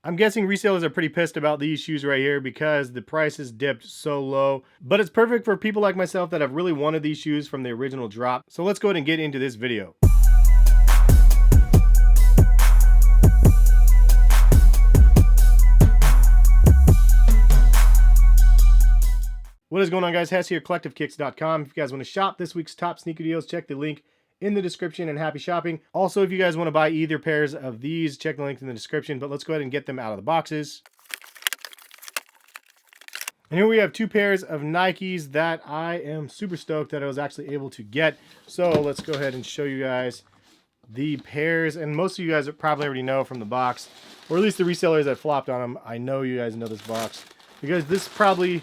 I'm guessing resellers are pretty pissed about these shoes right here because the prices dipped so low. But it's perfect for people like myself that have really wanted these shoes from the original drop. So let's go ahead and get into this video. What is going on, guys? Hess here, CollectiveKicks.com. If you guys want to shop this week's top sneaker deals, check the link in the description, and happy shopping. Also, if you guys want to buy either pairs of these, check the link in the description, but let's go ahead and get them out of the boxes. And here we have two pairs of Nikes that I am super stoked that I was actually able to get. So let's go ahead and show you guys the pairs, and most of you guys probably already know from the box, or at least the resellers that flopped on them. I know you guys know this box because this probably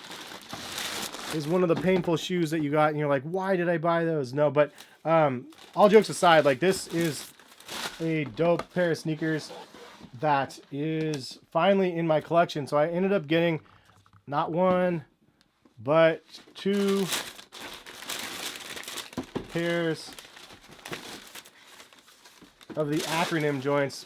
is one of the painful shoes that you got and you're like, why did I buy those? No, but all jokes aside, like, this is a dope pair of sneakers that is finally in my collection. So I ended up getting not one but two pairs of the acronym joints.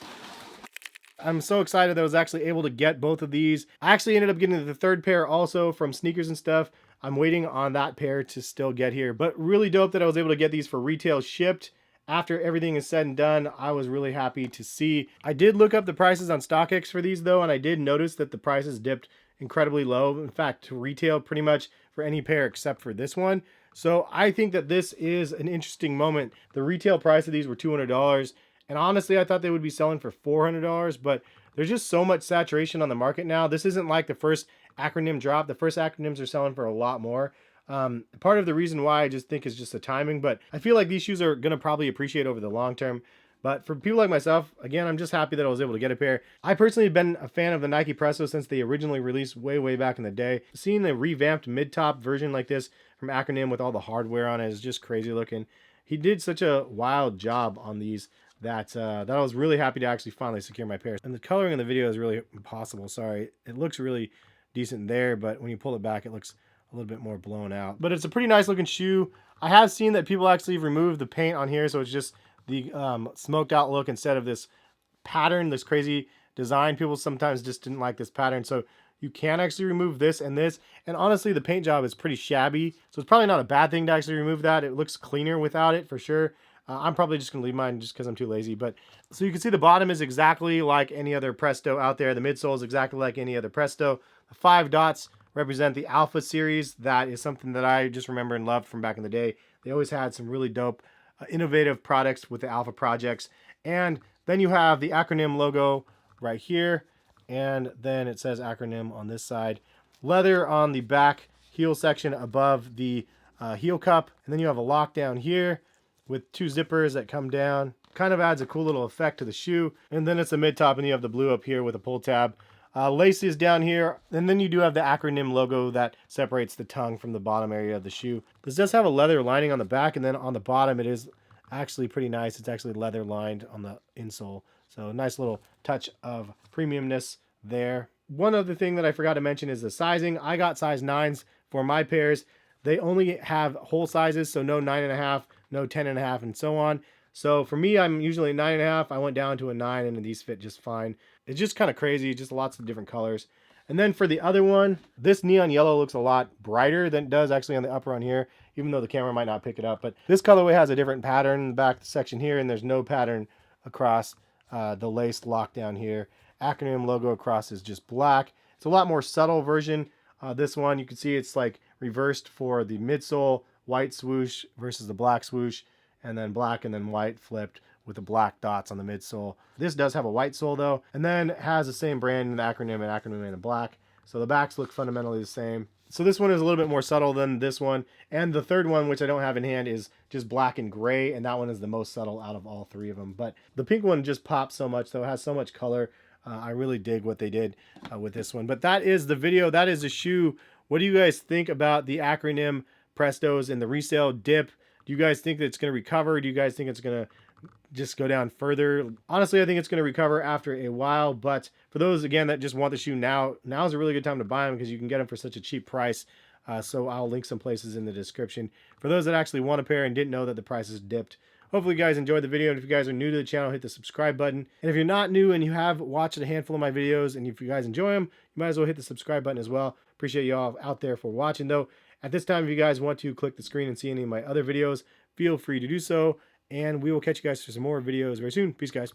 I'm so excited that I was actually able to get both of these. I actually ended up getting the third pair also from Sneakers and Stuff. I'm waiting on that pair to still get here, but really dope that I was able to get these for retail shipped. After everything is said and done, I was really happy to see. I did look up the prices on StockX for these though, and I did notice that the prices dipped incredibly low. In fact, to retail pretty much for any pair except for this one. So I think that this is an interesting moment. The retail price of these were $200. And honestly, I thought they would be selling for $400, but there's just so much saturation on the market now. This isn't like the first acronym drop. The first acronyms are selling for a lot more. Part of the reason why I just think is just the timing, but I feel like these shoes are going to probably appreciate over the long term. But for people like myself, again, I'm just happy that I was able to get a pair. I personally have been a fan of the Nike Presto since they originally released way back in the day. Seeing the revamped mid-top version like this from Acronym with all the hardware on it is just crazy looking. He did such a wild job on these that I was really happy to actually finally secure my pairs. And the coloring in the video is really impossible. Sorry, it looks really decent there, but when you pull it back, it looks a little bit more blown out. But it's a pretty nice looking shoe. I have seen that people actually remove the paint on here, so it's just the smoked out look instead of this pattern, this crazy design. People sometimes just didn't like this pattern, so you can actually remove this and this. And honestly, the paint job is pretty shabby, so it's probably not a bad thing to actually remove that. It looks cleaner without it for sure. I'm probably just going to leave mine just because I'm too lazy. But so you can see the bottom is exactly like any other Presto out there. The midsole is exactly like any other Presto. The 5 dots represent the Alpha series. That is something that I just remember and loved from back in the day. They always had some really dope, innovative products with the Alpha projects. And then you have the acronym logo right here. And then it says acronym on this side. Leather on the back heel section above the heel cup. And then you have a lock down here with two zippers that come down. Kind of adds a cool little effect to the shoe. And then it's a mid-top, and you have the blue up here with a pull tab. Laces down here, and then you do have the acronym logo that separates the tongue from the bottom area of the shoe. This does have a leather lining on the back, and then on the bottom it is actually pretty nice. It's actually leather lined on the insole. So a nice little touch of premiumness there. One other thing that I forgot to mention is the sizing. I got size 9s for my pairs. They only have whole sizes, so no 9.5, no 10.5, and so on. So for me, I'm usually 9.5. I went down to a 9, and these fit just fine. It's just kind of crazy, just lots of different colors. And then for the other one, this neon yellow looks a lot brighter than it does actually on the upper on here, even though the camera might not pick it up. But this colorway has a different pattern in the back section here, and there's no pattern across the lace lock down here. Acronym logo across is just black. It's a lot more subtle version. This one, you can see it's like reversed for the midsole, white swoosh versus the black swoosh, and then black and then white flipped with the black dots on the midsole. This does have a white sole though, and then it has the same brand in the acronym in black. So the backs look fundamentally the same. So this one is a little bit more subtle than this one. And the third one, which I don't have in hand, is just black and gray, and that one is the most subtle out of all three of them. But the pink one just pops so much, though. It has so much color. I really dig what they did with this one. But that is the video. That is the shoe. What do you guys think about the acronym Prestos and the resale dip? Do you guys think that it's going to recover? Do you guys think it's going to just go down further? Honestly, I think it's going to recover after a while. But for those, again, that just want the shoe now is a really good time to buy them because you can get them for such a cheap price. So I'll link some places in the description. For those that actually want a pair and didn't know that the prices dipped, Hopefully you guys enjoyed the video, and if you guys are new to the channel, hit the subscribe button. And if you're not new and you have watched a handful of my videos, and if you guys enjoy them, you might as well hit the subscribe button as well. Appreciate you all out there for watching though. At this time, if you guys want to click the screen and see any of my other videos, feel free to do so. And we will catch you guys for some more videos very soon. Peace, guys.